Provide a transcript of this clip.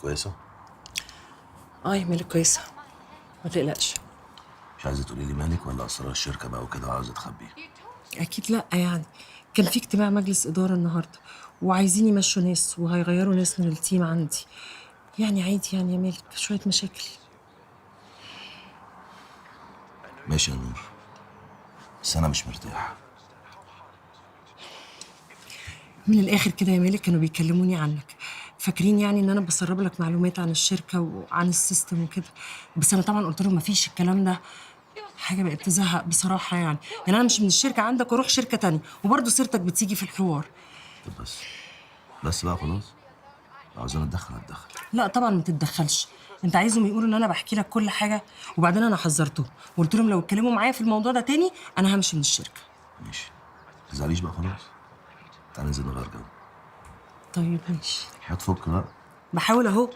كويسة؟ يا مالك كويسة، ما تقلقش. مش عايزة تقولي لي مالك ولا أسرار الشركة بقى وكده وعاوزة تخبي؟ أكيد لأ، يعني كان في اجتماع مجلس إدارة النهاردة وعايزين يمشوا ناس وهيغيروا ناس من التيم عندي. يعني عادي يعني يا مالك، شوية مشاكل. ماشي يا نور، بس أنا مش مرتاح. من الآخر كده يا مالك كانوا بيكلموني عنك، فاكرين يعني إن أنا بسرب لك معلومات عن الشركة وعن السيستم وكده، بس أنا طبعا قلت لهم مفيش الكلام ده. حاجة بقت تزهق بصراحة، يعني أنا أمشي من الشركة عندك وأروح شركة تانية وبرضه سيرتك بتيجي في الحوار. طب بس بقى خلاص، عاوزين أتدخل. لا طبعا ما تتدخلش. انت عايزهم يقولوا ان انا بحكي لك كل حاجه، وبعدين انا حذرتهم وقلت لهم لو اتكلموا معايا في الموضوع ده تاني انا همشي من الشركه. ماشي، متزعليش بقى خلاص، تعالى ننزل نغير جو. طيب ماشي. هتفك بقى. بحاول اهو.